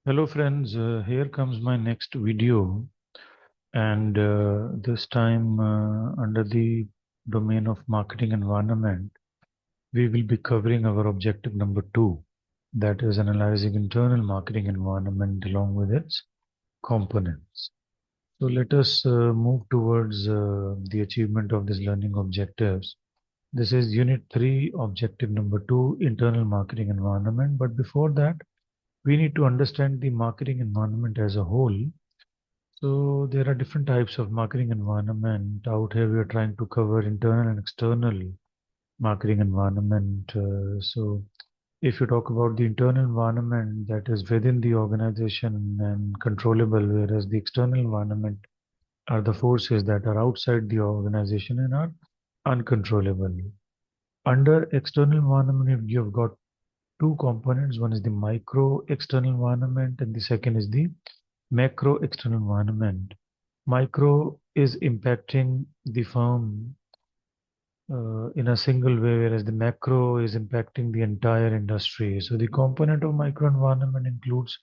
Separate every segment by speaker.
Speaker 1: Hello friends, here comes my next video, and this time under the domain of marketing environment, we will be covering our objective number two, that is analyzing internal marketing environment along with its components. So let us move towards the achievement of these learning objectives. This is unit 3, objective number 2, internal marketing environment. But before that, we need to understand the marketing environment as a whole. So there are different types of marketing environment. Out here we are trying to cover internal and external marketing environment. So if you talk about the internal environment that is within the organization and controllable, whereas the external environment are the forces that are outside the organization and are uncontrollable. Under external environment, you've got two components. One is the micro external environment, and the second is the macro external environment. Micro is impacting the firm in a single way, whereas the macro is impacting the entire industry. So the component of micro environment includes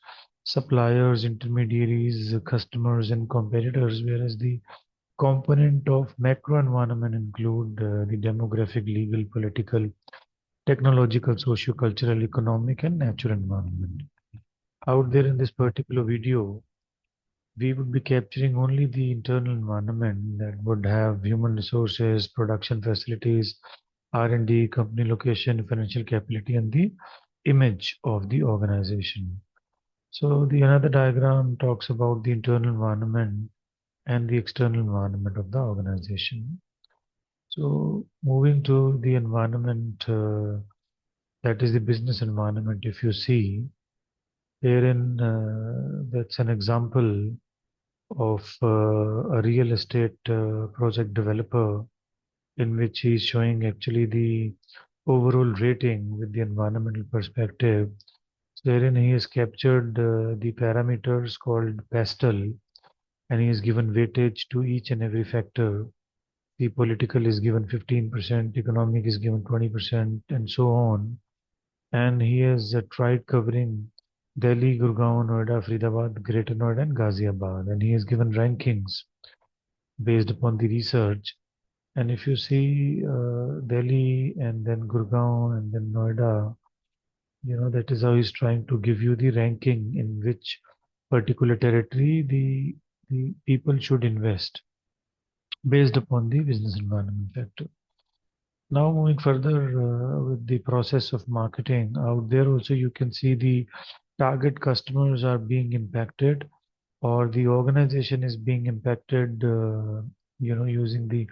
Speaker 1: suppliers, intermediaries, customers, and competitors, whereas the component of macro environment include the demographic, legal, political, technological, socio-cultural, economic, and natural environment. Out there in this particular video, we would be capturing only the internal environment that would have human resources, production facilities, R&D, company location, financial capability, and the image of the organization. So the another diagram talks about the internal environment and the external environment of the organization. So moving to the environment, that is the business environment. If you see herein, that's an example of a real estate project developer in which he's showing actually the overall rating with the environmental perspective. So wherein he has captured the parameters called pastel, and he has given weightage to each and every factor. The political is given 15%, economic is given 20%, and so on. And he has tried covering Delhi, Gurgaon, Noida, Faridabad, Greater Noida, and Ghaziabad. And he has given rankings based upon the research. And if you see Delhi and then Gurgaon and then Noida, that is how he's trying to give you the ranking in which particular territory the people should invest based upon the business environment factor. Now moving further with the process of marketing, out there also you can see the target customers are being impacted or the organization is being impacted, using the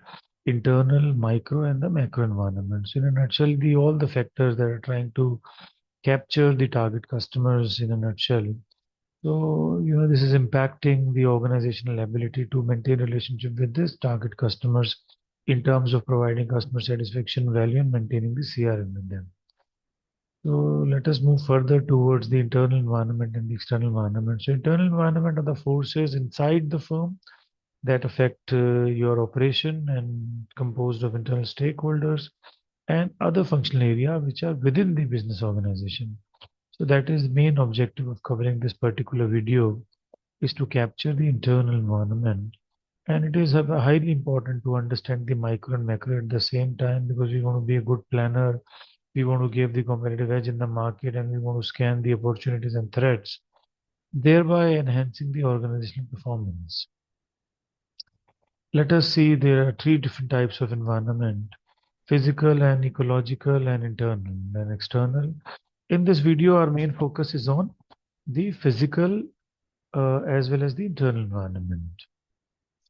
Speaker 1: internal, micro, and the macro environments. In a nutshell, the all the factors that are trying to capture the target customers in a nutshell. So, this is impacting the organizational ability to maintain relationship with this target customers in terms of providing customer satisfaction value and maintaining the CRM with them. So let us move further towards the internal environment and the external environment. So internal environment are the forces inside the firm that affect your operation and composed of internal stakeholders and other functional area which are within the business organization. So that is the main objective of covering this particular video is to capture the internal environment. And it is highly important to understand the micro and macro at the same time because we want to be a good planner. We want to give the competitive edge in the market and we want to scan the opportunities and threats, thereby enhancing the organizational performance. Let us see there are three different types of environment: physical and ecological and internal and external. In this video, our main focus is on the physical as well as the internal environment.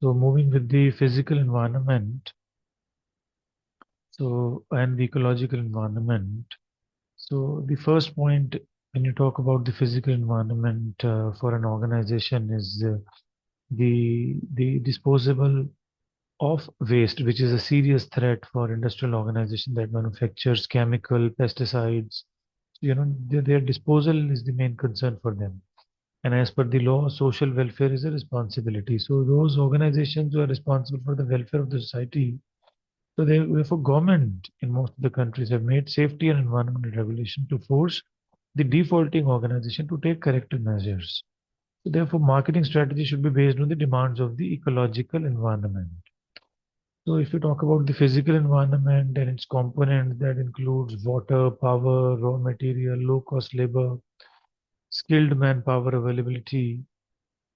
Speaker 1: So moving with the physical environment, and the ecological environment. So the first point when you talk about the physical environment for an organization is the disposable of waste, which is a serious threat for industrial organization that manufactures chemical, pesticides. Their disposal is the main concern for them. And as per the law, social welfare is a responsibility. So those organizations who are responsible for the welfare of the society, so therefore government in most of the countries have made safety and environmental regulation to force the defaulting organization to take corrective measures. So therefore, marketing strategy should be based on the demands of the ecological environment. So if you talk about the physical environment and its components, that includes water, power, raw material, low-cost labor, skilled manpower availability,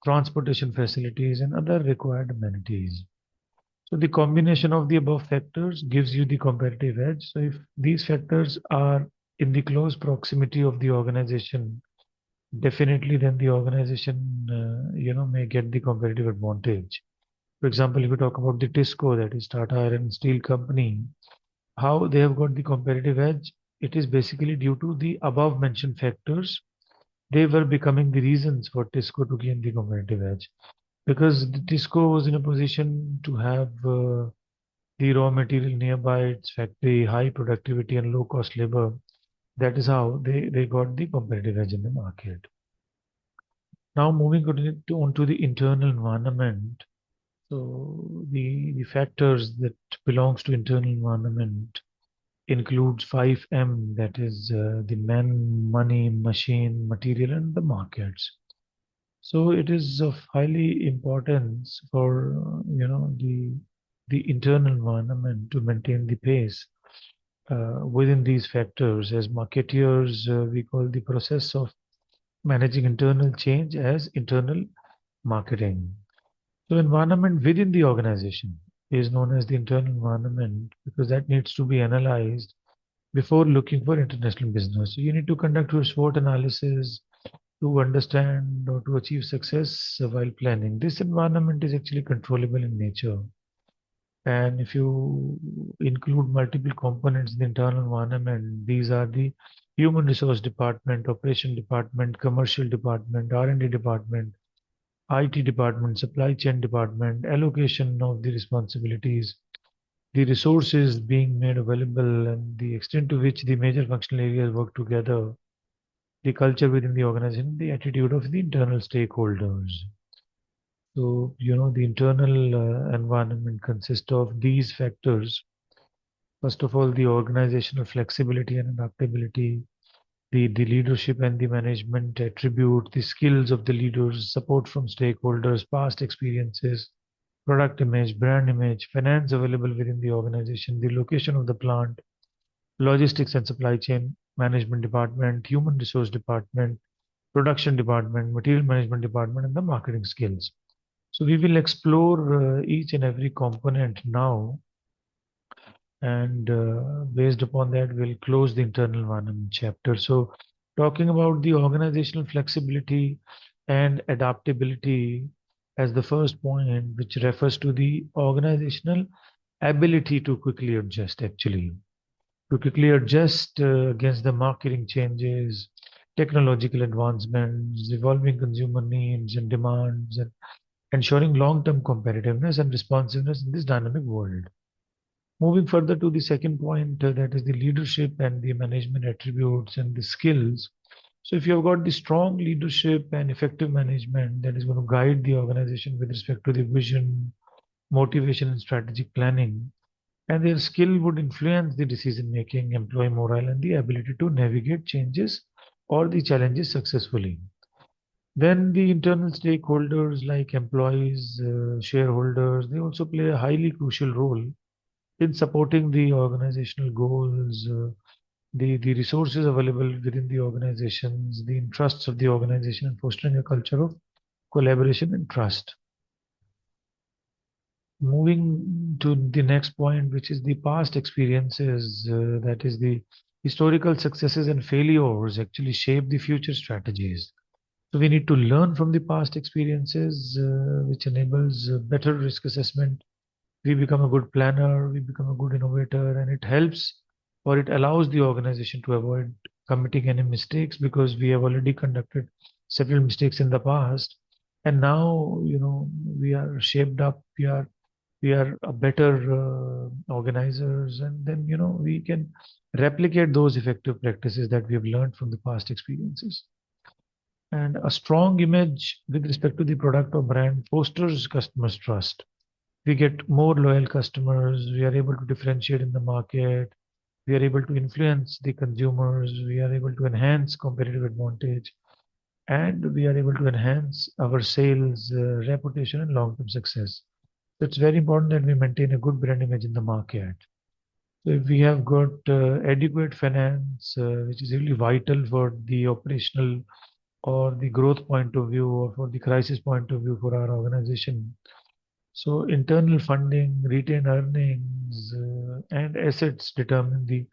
Speaker 1: transportation facilities, and other required amenities. So the combination of the above factors gives you the competitive edge. So if these factors are in the close proximity of the organization, definitely then the organization, may get the competitive advantage. For example, if you talk about the Tisco, that is Tata Iron and Steel Company, how they have got the competitive edge, it is basically due to the above mentioned factors. They were becoming the reasons for Tisco to gain the competitive edge because the Tisco was in a position to have the raw material nearby its factory, high productivity and low cost labor. That is how they got the competitive edge in the market. Now moving on to the internal environment. So the factors that belongs to internal environment includes 5M, that is the men, money, machine, material, and the markets. So it is of highly importance for the internal environment to maintain the pace within these factors. As marketeers, we call the process of managing internal change as internal marketing. So environment within the organization is known as the internal environment because that needs to be analyzed before looking for international business. So you need to conduct your SWOT analysis to understand or to achieve success while planning. This environment is actually controllable in nature. And if you include multiple components in the internal environment, these are the human resource department, operation department, commercial department, R&D department, IT department, supply chain department, allocation of the responsibilities, the resources being made available, and the extent to which the major functional areas work together, the culture within the organization, the attitude of the internal stakeholders. So, the internal environment consists of these factors. First of all, the organizational flexibility and adaptability, the leadership and the management attribute, the skills of the leaders, support from stakeholders, past experiences, product image, brand image, finance available within the organization, the location of the plant, logistics and supply chain management department, human resource department, production department, material management department, and the marketing skills. So we will explore each and every component now, and based upon that, we'll close the internal environment chapter. So talking about the organizational flexibility and adaptability as the first point, which refers to the organizational ability to quickly adjust, actually, to quickly adjust against the marketing changes, technological advancements, evolving consumer needs and demands, and ensuring long-term competitiveness and responsiveness in this dynamic world. Moving further to the second point, that is the leadership and the management attributes and the skills. So if you have got the strong leadership and effective management that is going to guide the organization with respect to the vision, motivation, and strategic planning, and their skill would influence the decision making, employee morale, and the ability to navigate changes or the challenges successfully. Then the internal stakeholders like employees, shareholders, they also play a highly crucial role in supporting the organizational goals, the resources available within the organizations, the interests of the organization, and fostering a culture of collaboration and trust. Moving to the next point, which is the past experiences, that is the historical successes and failures actually shape the future strategies. So we need to learn from the past experiences, which enables better risk assessment. We become a good planner, we become a good innovator, and it helps or it allows the organization to avoid committing any mistakes because we have already conducted several mistakes in the past. And now, we are shaped up, we are a better organizers, and then, we can replicate those effective practices that we have learned from the past experiences. And a strong image with respect to the product or brand fosters customers' trust. We get more loyal customers, we are able to differentiate in the market, We are able to influence the consumers. We are able to enhance competitive advantage, and we are able to enhance our sales, reputation, and long-term success. So it's very important that we maintain a good brand image in the market. So if we have got adequate finance, which is really vital for the operational or the growth point of view or for the crisis point of view for our organization. So internal funding, retained earnings, and assets determine the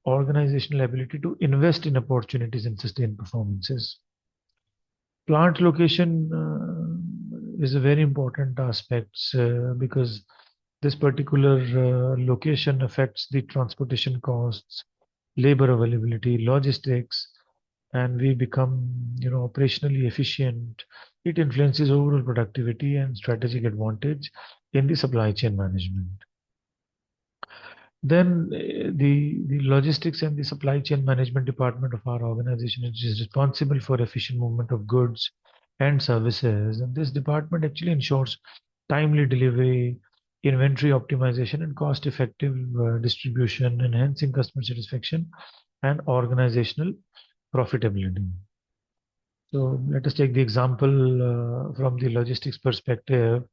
Speaker 1: organizational ability to invest in opportunities and sustain performances. Plant location is a very important aspect because this particular location affects the transportation costs, labor availability, logistics, and we become, operationally efficient. It influences overall productivity and strategic advantage in the supply chain management. Then the logistics and the supply chain management department of our organization is responsible for efficient movement of goods and services. And this department actually ensures timely delivery, inventory optimization, and cost-effective distribution, enhancing customer satisfaction and organizational profitability. So let us take the example from the logistics perspective.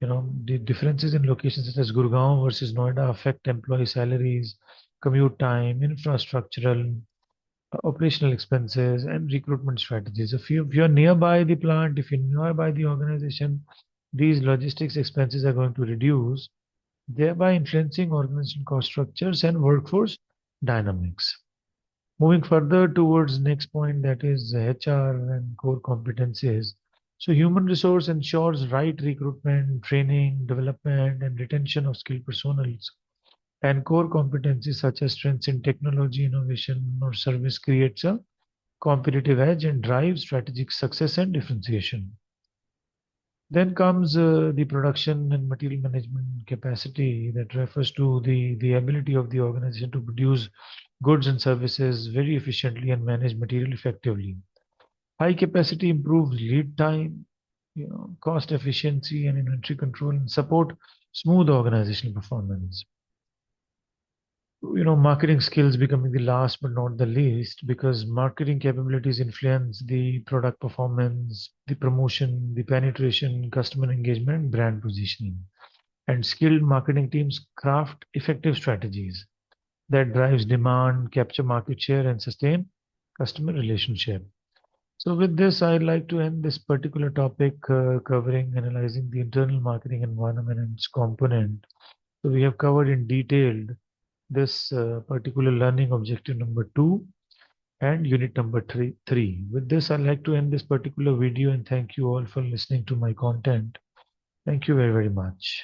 Speaker 1: The differences in locations such as Gurgaon versus Noida affect employee salaries, commute time, infrastructural, operational expenses, and recruitment strategies. If you're nearby the plant, if you're nearby the organization, these logistics expenses are going to reduce, thereby influencing organization cost structures and workforce dynamics. Moving further towards next point, that is HR and core competencies. So human resource ensures right recruitment, training, development, and retention of skilled personnel. And core competencies such as strengths in technology, innovation, or service creates a competitive edge and drives strategic success and differentiation. Then comes the production and material management capacity that refers to the ability of the organization to produce goods and services very efficiently and manage material effectively. High capacity improves lead time, cost efficiency and inventory control and support smooth organizational performance. Marketing skills becoming the last but not the least because marketing capabilities influence the product performance, the promotion, the penetration, customer engagement, brand positioning. And skilled marketing teams craft effective strategies that drives demand, capture market share, and sustain customer relationship. So with this, I'd like to end this particular topic covering analyzing the internal marketing environment and its component. So we have covered in detail this particular learning objective number 2 and unit number three. With this, I'd like to end this particular video and thank you all for listening to my content. Thank you very, very much.